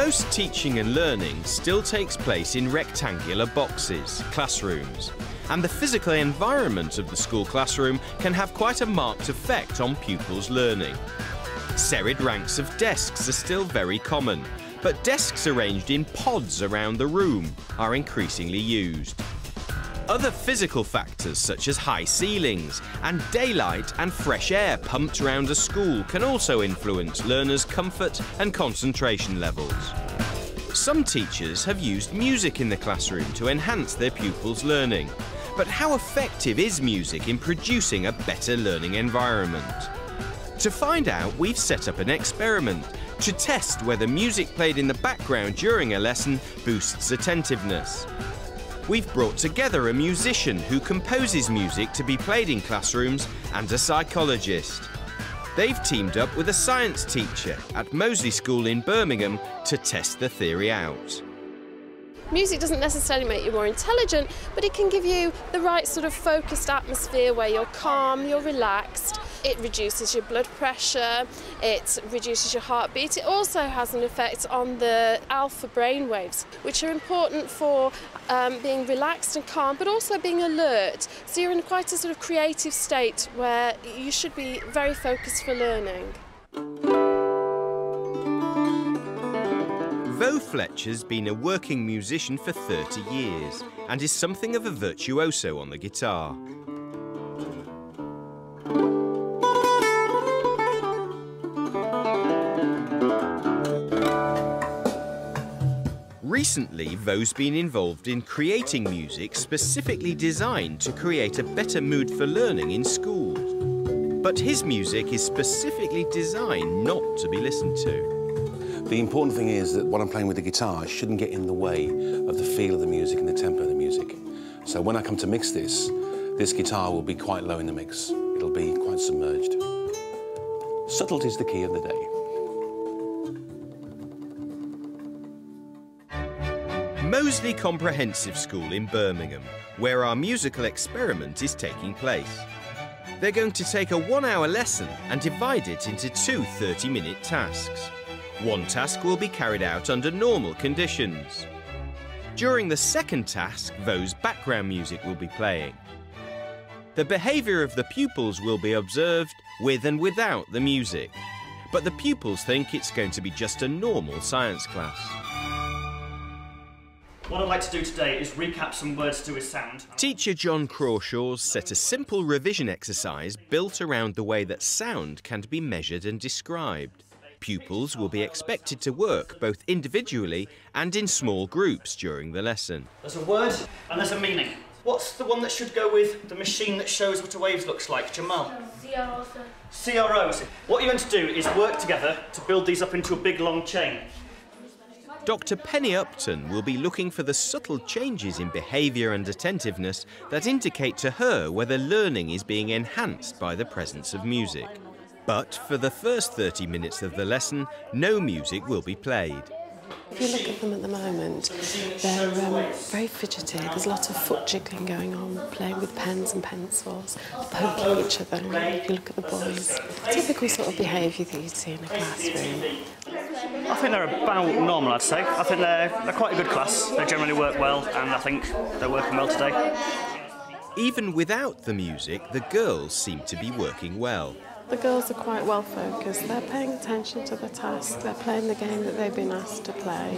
Most teaching and learning still takes place in rectangular boxes, classrooms, and the physical environment of the school classroom can have quite a marked effect on pupils' learning. Serried ranks of desks are still very common, but desks arranged in pods around the room are increasingly used. Other physical factors such as high ceilings and daylight and fresh air pumped around a school can also influence learners' comfort and concentration levels. Some teachers have used music in the classroom to enhance their pupils' learning. But how effective is music in producing a better learning environment? To find out, we've set up an experiment to test whether music played in the background during a lesson boosts attentiveness. We've brought together a musician who composes music to be played in classrooms and a psychologist. They've teamed up with a science teacher at Moseley School in Birmingham to test the theory out. Music doesn't necessarily make you more intelligent, but it can give you the right sort of focused atmosphere where you're calm, you're relaxed. It reduces your blood pressure, it reduces your heartbeat. It also has an effect on the alpha brainwaves, which are important for being relaxed and calm, but also being alert. So you're in quite a sort of creative state where you should be very focused for learning. Vo Fletcher's been a working musician for 30 years and is something of a virtuoso on the guitar. Recently, Vo's been involved in creating music specifically designed to create a better mood for learning in schools. But his music is specifically designed not to be listened to. The important thing is that what I'm playing with the guitar shouldn't get in the way of the feel of the music and the tempo of the music. So when I come to mix this guitar will be quite low in the mix. It'll be quite submerged. Subtlety is the key of the day. Moseley Comprehensive School in Birmingham, where our musical experiment is taking place. They're going to take a 1-hour lesson and divide it into two 30-minute tasks. One task will be carried out under normal conditions. During the second task, Vo's background music will be playing. The behaviour of the pupils will be observed with and without the music, but the pupils think it's going to be just a normal science class. What I'd like to do today is recap some words to his sound. Teacher John Crawshaw set a simple revision exercise built around the way that sound can be measured and described. Pupils will be expected to work both individually and in small groups during the lesson. There's a word and there's a meaning. What's the one that should go with the machine that shows what a wave looks like, Jamal? CROs. What you're going to do is work together to build these up into a big long chain. Dr Penny Upton will be looking for the subtle changes in behaviour and attentiveness that indicate to her whether learning is being enhanced by the presence of music. But for the first 30 minutes of the lesson, no music will be played. If you look at them at the moment, they're very fidgety. There's a lot of foot jiggling going on, playing with pens and pencils, poking each other. If you look at the boys, typical sort of behaviour that you'd see in a classroom. I think they're about normal, I'd say. I think they're quite a good class. They generally work well, and I think they're working well today. Even without the music, the girls seem to be working well. The girls are quite well focused. They're paying attention to the task. They're playing the game that they've been asked to play.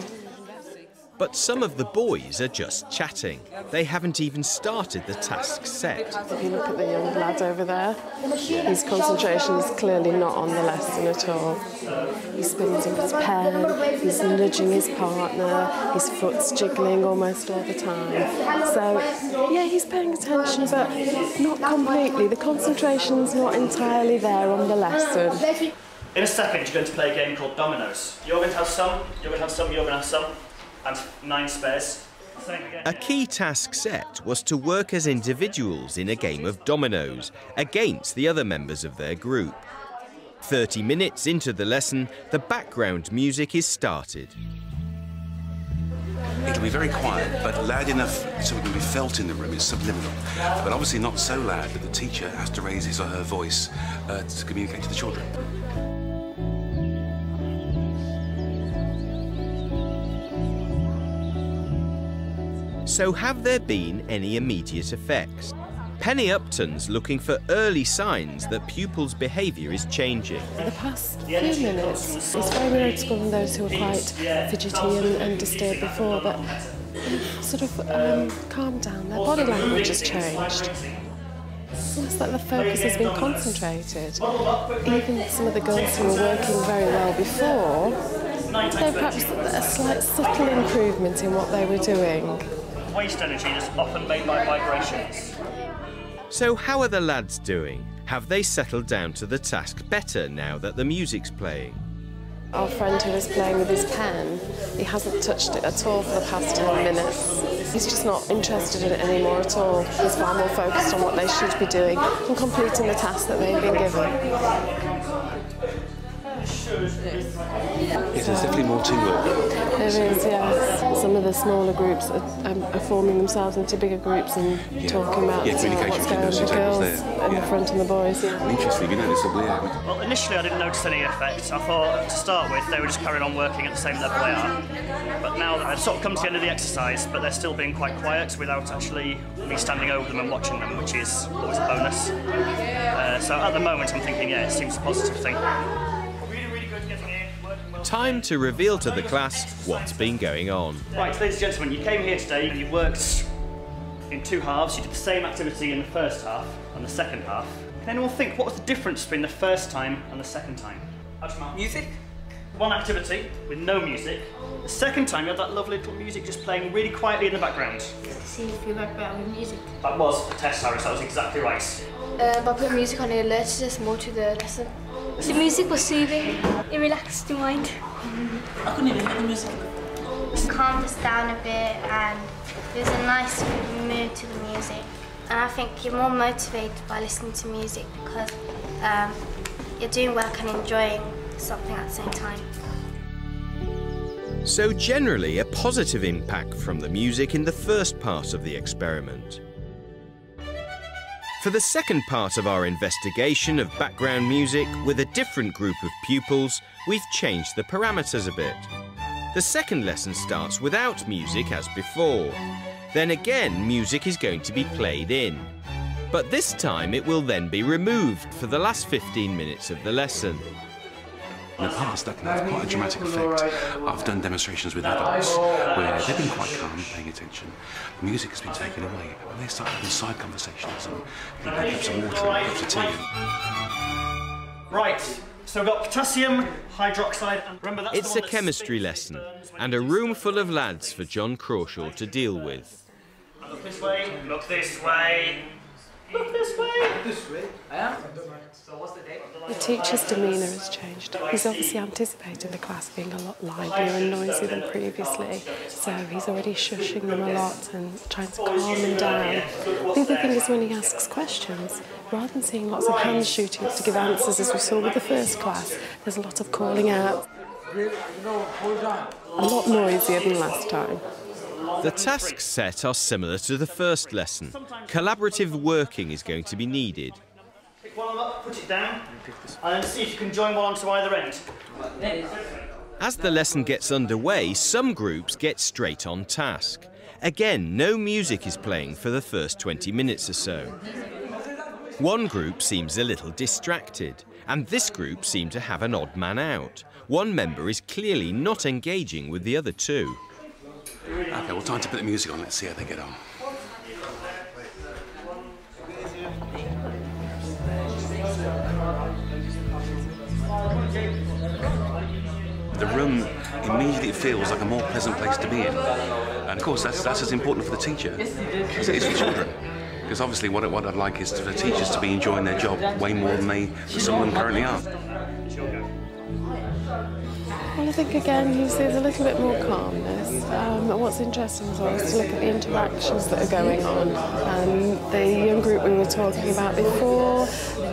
But some of the boys are just chatting. They haven't even started the task set. If you look at the young lad over there, his concentration is clearly not on the lesson at all. He's spinning with his pen, he's nudging his partner, his foot's jiggling almost all the time. So, yeah, he's paying attention, but not completely. The concentration's not entirely there on the lesson. In a second, you're going to play a game called dominoes. You're going to have some, you're going to have some, you're going to have some. And 9 spares. A key task set was to work as individuals in a game of dominoes against the other members of their group. 30 minutes into the lesson, the background music is started. It'll be very quiet, but loud enough so it can be felt in the room. It's subliminal, but obviously not so loud that the teacher has to raise his or her voice to communicate to the children. So have there been any immediate effects? Penny Upton's looking for early signs that pupils' behaviour is changing. The past few minutes, it's very rare to school and those who were quite fidgety and disturbed before, but sort of calmed down. Their body language has changed. It's almost like the focus has been concentrated. Even some of the girls who were working very well before, they perhaps a slight subtle improvement in what they were doing. Waste energy is often made by vibrations. So how are the lads doing? Have they settled down to the task better now that the music's playing? Our friend who was playing with his pen, he hasn't touched it at all for the past 10 minutes. He's just not interested in it anymore at all. He's far more focused on what they should be doing and completing the task that they've been given. Yes, there's definitely more teamwork. There is, yes. Some of the smaller groups are forming themselves into bigger groups and talking about what's going on with the girls in the front and the boys. Yeah. Interesting, you notice that we're... Well, initially I didn't notice any effect. I thought, to start with, they were just carrying on working at the same level they are. But now I've sort of come to the end of the exercise, but they're still being quite quiet without actually me standing over them and watching them, which is always a bonus. So at the moment I'm thinking, yeah, it seems a positive thing. Time to reveal to the class what's been going on. Right, ladies and gentlemen, you came here today and you worked in two halves. You did the same activity in the first half and the second half. Can anyone think what was the difference between the first time and the second time? Music? One activity with no music. The second time you had that lovely little music just playing really quietly in the background. See if you work better with music. That was a test, Harris, that was exactly right. By putting music on, it alerted us more to the lesson. The music was soothing, it relaxed the mind. I couldn't even hear the music. It calmed us down a bit and there's a nice mood to the music. And I think you're more motivated by listening to music because you're doing work and enjoying something at the same time. So generally a positive impact from the music in the first part of the experiment. For the second part of our investigation of background music with a different group of pupils, we've changed the parameters a bit. The second lesson starts without music as before. Then again, music is going to be played in. But this time it will then be removed for the last 15 minutes of the lesson. In the past, that can have quite a dramatic effect. I've done demonstrations with adults where they've been quite calm, paying attention. The music has been taken away, and they start having side conversations and pick up some water and cups of tea. Right, so we've got potassium hydroxide, and remember that's It's a chemistry lesson, and a room full of lads for John Crawshaw to deal with. Look this way, look this way. Look this way! This way? I am? So what's the date? The teacher's demeanour has changed. He's obviously anticipating the class being a lot livelier and noisier than previously, so he's already shushing them a lot and trying to calm them down. The other thing is when he asks questions, rather than seeing lots of hands shooting up to give answers as we saw with the first class, there's a lot of calling out. A lot noisier than last time. The tasks set are similar to the first lesson. Collaborative working is going to be needed. Pick one up, put it down, and then see if you can join one onto either end. As the lesson gets underway, some groups get straight on task. Again, no music is playing for the first 20 minutes or so. One group seems a little distracted, and this group seem to have an odd man out. One member is clearly not engaging with the other two. Okay, well, time to put the music on. Let's see how they get on. The room immediately feels like a more pleasant place to be in. And of course, that's as important for the teacher as it is for children. Because obviously what I'd like is for the teachers to be enjoying their job way more than some of them currently are. Well, I think again you see there's a little bit more calmness. What's interesting as well is to look at the interactions that are going on. The young group we were talking about before,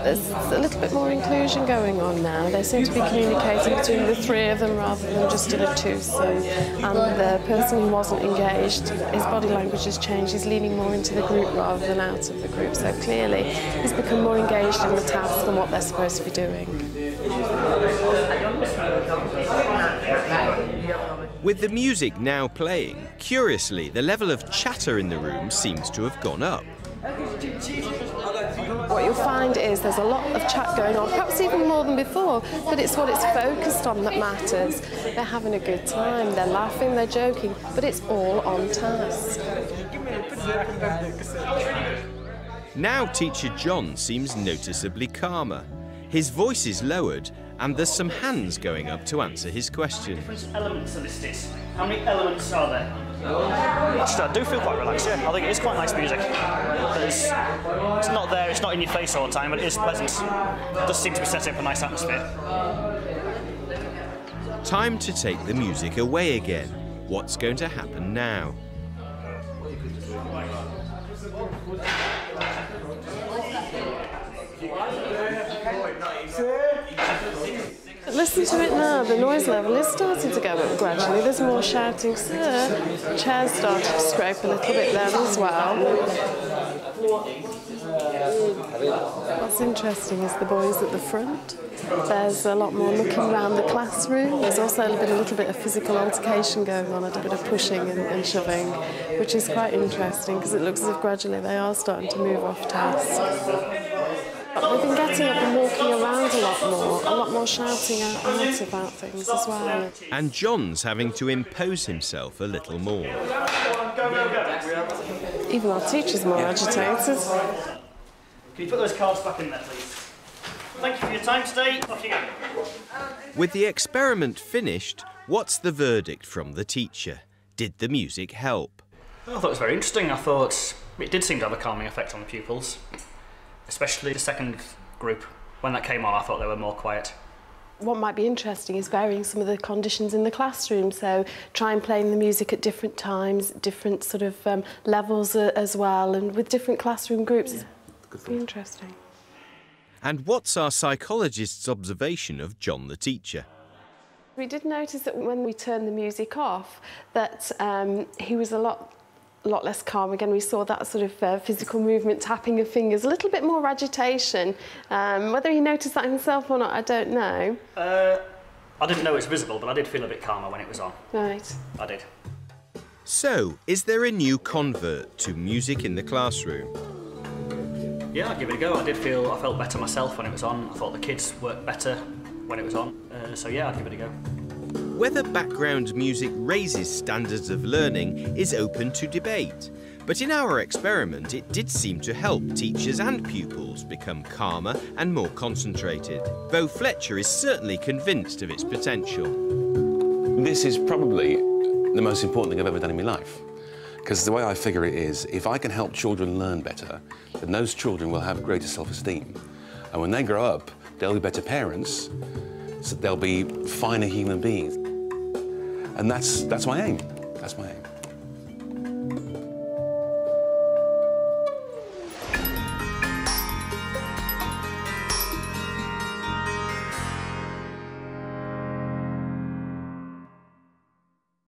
there's a little bit more inclusion going on now. They seem to be communicating between the three of them rather than just in a twosome. And the person who wasn't engaged, his body language has changed. He's leaning more into the group rather than out of the group. So clearly he's become more engaged in the task and what they're supposed to be doing. With the music now playing, curiously, the level of chatter in the room seems to have gone up. What you'll find is there's a lot of chat going on, perhaps even more than before, but it's what it's focused on that matters. They're having a good time, they're laughing, they're joking, but it's all on task. Now teacher John seems noticeably calmer. His voice is lowered and there's some hands going up to answer his question. Different elements are listed. How many elements are there? Actually, I do feel quite relaxed, yeah. I think it is quite nice music. It's not there, it's not in your face all the time, but it is pleasant. It does seem to be setting up a nice atmosphere. Time to take the music away again. What's going to happen now? Listen to it now, the noise level is starting to go up gradually. There's more shouting, sir. Chairs started to scrape a little bit there as well. What's interesting is the boys at the front. There's a lot more looking around the classroom. There's also a little bit of physical altercation going on, a bit of pushing and shoving, which is quite interesting because it looks as if gradually they are starting to move off task. They've been getting up and walking around a lot more shouting out about things as well. And John's having to impose himself a little more. Even our teacher's more agitated. Can you put those cards back in there, please? Thank you for your time today. Off you go. With the experiment finished, what's the verdict from the teacher? Did the music help? I thought it was very interesting. I thought it did seem to have a calming effect on the pupils. Especially the second group. When that came on, I thought they were more quiet. What might be interesting is varying some of the conditions in the classroom, so try and playing the music at different times, different sort of levels as well, and with different classroom groups. Yeah. It'd be interesting. And what's our psychologist's observation of John the teacher? We did notice that when we turned the music off, that he was a lot less calm. Again, we saw that sort of physical movement, tapping of fingers, a little bit more agitation. Whether he noticed that himself or not, I don't know. I didn't know it was visible, but I did feel a bit calmer when it was on. Right. I did. So, is there a new convert to music in the classroom? Yeah, I'd give it a go. I felt better myself when it was on. I thought the kids worked better when it was on. So yeah, I'd give it a go. Whether background music raises standards of learning is open to debate, but in our experiment it did seem to help teachers and pupils become calmer and more concentrated. Vo Fletcher is certainly convinced of its potential. This is probably the most important thing I've ever done in my life, because the way I figure it is, if I can help children learn better, then those children will have greater self-esteem. And when they grow up, they'll be better parents, so they'll be finer human beings. And that's my aim. That's my aim.